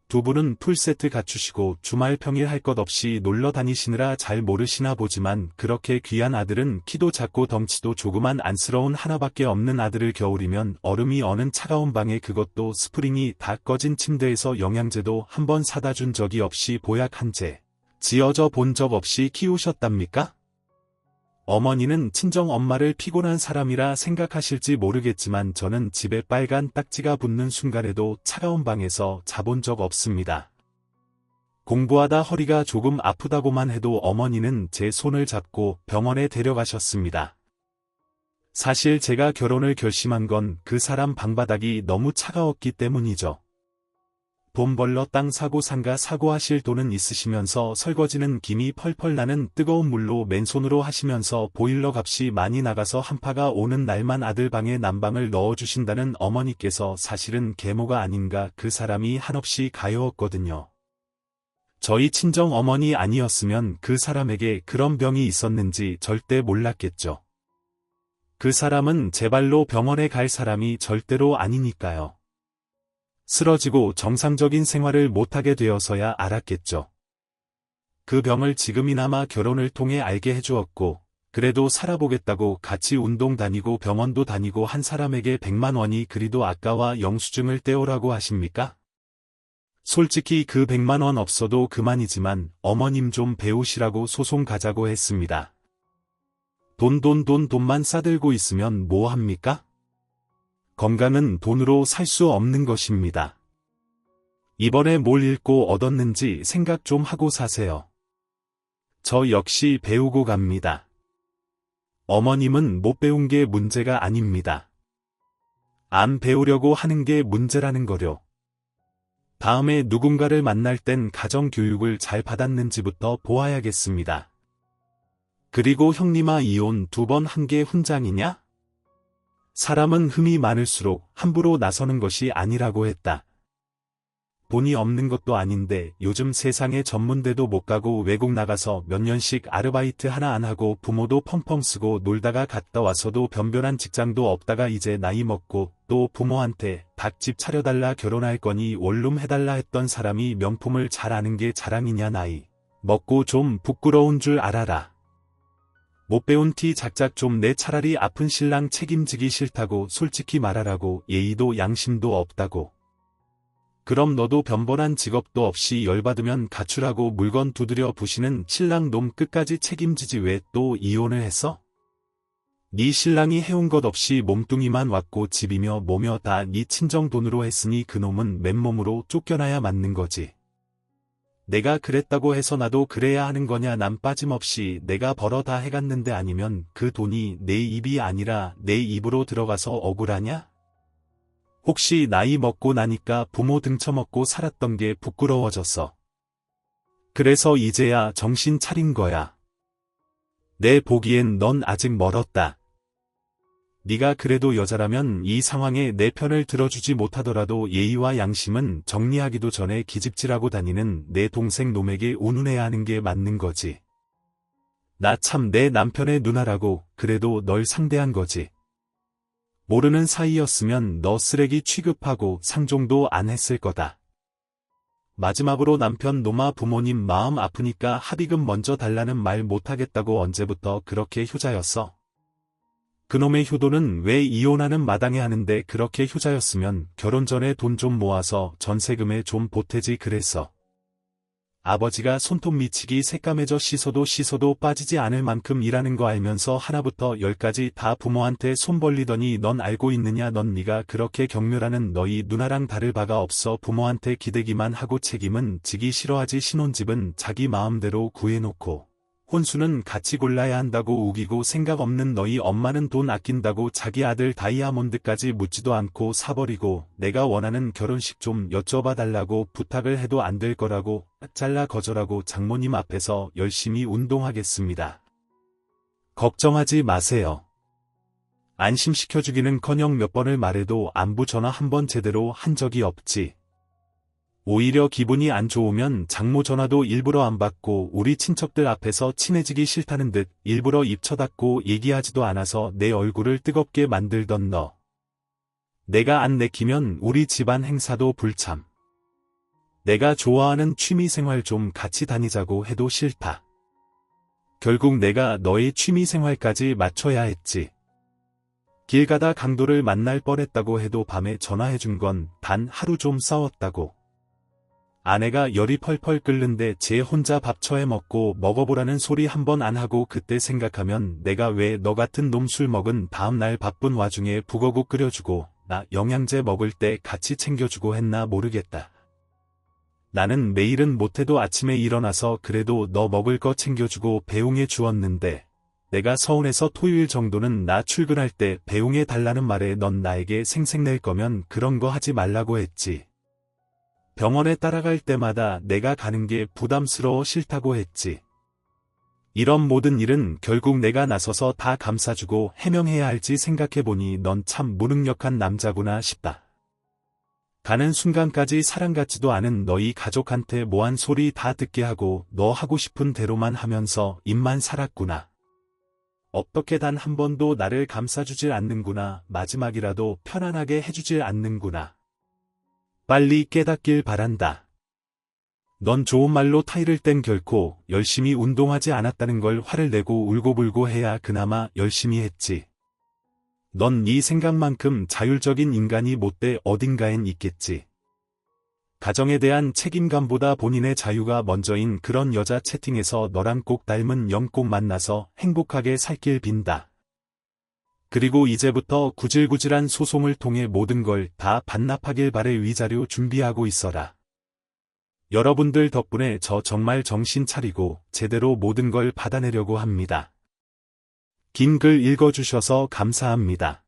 두 분은 풀세트 갖추시고 주말 평일 할 것 없이 놀러 다니시느라 잘 모르시나 보지만 그렇게 귀한 아들은 키도 작고 덩치도 조그만 안쓰러운 하나밖에 없는 아들을 겨울이면 얼음이 어는 차가운 방에 그것도 스프링이 다 꺼진 침대에서 영양제도 한 번 사다 준 적이 없이 보약 한 제 지어져 본 적 없이 키우셨답니까? 어머니는 친정엄마를 피곤한 사람이라 생각하실지 모르겠지만 저는 집에 빨간 딱지가 붙는 순간에도 차가운 방에서 자본 적 없습니다. 공부하다 허리가 조금 아프다고만 해도 어머니는 제 손을 잡고 병원에 데려가셨습니다. 사실 제가 결혼을 결심한 건 그 사람 방바닥이 너무 차가웠기 때문이죠. 돈 벌러 땅 사고 상가 사고 하실 돈은 있으시면서 설거지는 김이 펄펄 나는 뜨거운 물로 맨손으로 하시면서 보일러 값이 많이 나가서 한파가 오는 날만 아들 방에 난방을 넣어주신다는 어머니께서 사실은 계모가 아닌가 그 사람이 한없이 가여웠거든요. 저희 친정 어머니 아니었으면 그 사람에게 그런 병이 있었는지 절대 몰랐겠죠. 그 사람은 제 발로 병원에 갈 사람이 절대로 아니니까요. 쓰러지고 정상적인 생활을 못하게 되어서야 알았겠죠. 그 병을 지금이나마 결혼을 통해 알게 해주었고 그래도 살아보겠다고 같이 운동 다니고 병원도 다니고 한 사람에게 100만 원이 그리도 아까워 영수증을 떼오라고 하십니까? 솔직히 그 100만 원 없어도 그만이지만 어머님 좀 배우시라고 소송 가자고 했습니다. 돈만 싸들고 있으면 뭐 합니까? 건강은 돈으로 살 수 없는 것입니다. 이번에 뭘 잃고 얻었는지 생각 좀 하고 사세요. 저 역시 배우고 갑니다. 어머님은 못 배운 게 문제가 아닙니다. 안 배우려고 하는 게 문제라는 거요. 다음에 누군가를 만날 땐 가정교육을 잘 받았는지부터 보아야겠습니다. 그리고 형님아 이혼 2번 한 게 훈장이냐? 사람은 흠이 많을수록 함부로 나서는 것이 아니라고 했다. 돈이 없는 것도 아닌데 요즘 세상에 전문대도 못 가고 외국 나가서 몇 년씩 아르바이트 하나 안 하고 부모도 펑펑 쓰고 놀다가 갔다 와서도 변변한 직장도 없다가 이제 나이 먹고 또 부모한테 닭집 차려달라 결혼할 거니 원룸 해달라 했던 사람이 명품을 잘 아는 게 자랑이냐 나이 먹고 좀 부끄러운 줄 알아라. 못 배운 티 작작 좀 내 차라리 아픈 신랑 책임지기 싫다고 솔직히 말하라고 예의도 양심도 없다고. 그럼 너도 변변한 직업도 없이 열받으면 가출하고 물건 두드려 부시는 신랑 놈 끝까지 책임지지 왜 또 이혼을 했어? 네 신랑이 해온 것 없이 몸뚱이만 왔고 집이며 뭐며 다 네 친정 돈으로 했으니 그놈은 맨몸으로 쫓겨나야 맞는 거지. 내가 그랬다고 해서 나도 그래야 하는 거냐 난 빠짐없이 내가 벌어 다 해갔는데 아니면 그 돈이 내 입이 아니라 내 입으로 들어가서 억울하냐? 혹시 나이 먹고 나니까 부모 등쳐먹고 살았던 게 부끄러워졌어. 그래서 이제야 정신 차린 거야. 내 보기엔 넌 아직 멀었다. 네가 그래도 여자라면 이 상황에 내 편을 들어주지 못하더라도 예의와 양심은 정리하기도 전에 기집질하고 다니는 내 동생 놈에게 운운해야 하는 게 맞는 거지. 나 참 내 남편의 누나라고 그래도 널 상대한 거지. 모르는 사이였으면 너 쓰레기 취급하고 상종도 안 했을 거다. 마지막으로 남편 놈아 부모님 마음 아프니까 합의금 먼저 달라는 말 못하겠다고 언제부터 그렇게 효자였어? 그놈의 효도는 왜 이혼하는 마당에 하는데 그렇게 효자였으면 결혼 전에 돈 좀 모아서 전세금에 좀 보태지 그랬어. 아버지가 손톱 미치기 새까매져 씻어도 빠지지 않을 만큼 일하는 거 알면서 하나부터 열까지 다 부모한테 손 벌리더니 넌 알고 있느냐 넌 네가 그렇게 경멸하는 너희 누나랑 다를 바가 없어 부모한테 기대기만 하고 책임은 지기 싫어하지 신혼집은 자기 마음대로 구해놓고 혼수는 같이 골라야 한다고 우기고 생각 없는 너희 엄마는 돈 아낀다고 자기 아들 다이아몬드까지 묻지도 않고 사버리고 내가 원하는 결혼식 좀 여쭤봐 달라고 부탁을 해도 안 될 거라고 잘라 거절하고 장모님 앞에서 열심히 운동하겠습니다. 걱정하지 마세요. 안심시켜주기는커녕 몇 번을 말해도 안부 전화 한 번 제대로 한 적이 없지. 오히려 기분이 안 좋으면 장모 전화도 일부러 안 받고 우리 친척들 앞에서 친해지기 싫다는 듯 일부러 입 쳐닫고 얘기하지도 않아서 내 얼굴을 뜨겁게 만들던 너. 내가 안 내키면 우리 집안 행사도 불참. 내가 좋아하는 취미생활 좀 같이 다니자고 해도 싫다. 결국 내가 너의 취미생활까지 맞춰야 했지. 길 가다 강도를 만날 뻔했다고 해도 밤에 전화해준 건 단 하루 좀 싸웠다고. 아내가 열이 펄펄 끓는데 쟤 혼자 밥 처해 먹고 먹어보라는 소리 한 번 안 하고 그때 생각하면 내가 왜 너 같은 놈 술 먹은 다음날 바쁜 와중에 북어국 끓여주고 나 영양제 먹을 때 같이 챙겨주고 했나 모르겠다. 나는 매일은 못해도 아침에 일어나서 그래도 너 먹을 거 챙겨주고 배웅해 주었는데 내가 서운해서 토요일 정도는 나 출근할 때 배웅해 달라는 말에 넌 나에게 생색낼 거면 그런 거 하지 말라고 했지. 병원에 따라갈 때마다 내가 가는 게 부담스러워 싫다고 했지. 이런 모든 일은 결국 내가 나서서 다 감싸주고 해명해야 할지 생각해보니 넌 참 무능력한 남자구나 싶다. 가는 순간까지 사랑 같지도 않은 너희 가족한테 뭐한 소리 다 듣게 하고 너 하고 싶은 대로만 하면서 입만 살았구나. 어떻게 단 한 번도 나를 감싸주질 않는구나. 마지막이라도 편안하게 해주질 않는구나. 빨리 깨닫길 바란다. 넌 좋은 말로 타이를 땐 결코 열심히 운동하지 않았다는 걸 화를 내고 울고불고 해야 그나마 열심히 했지. 넌 네 생각만큼 자율적인 인간이 못돼 어딘가엔 있겠지. 가정에 대한 책임감보다 본인의 자유가 먼저인 그런 여자 채팅에서 너랑 꼭 닮은 영 꼭 만나서 행복하게 살길 빈다. 그리고 이제부터 구질구질한 소송을 통해 모든 걸 다 반납하길 바래 위자료 준비하고 있어라. 여러분들 덕분에 저 정말 정신 차리고 제대로 모든 걸 받아내려고 합니다. 긴 글 읽어주셔서 감사합니다.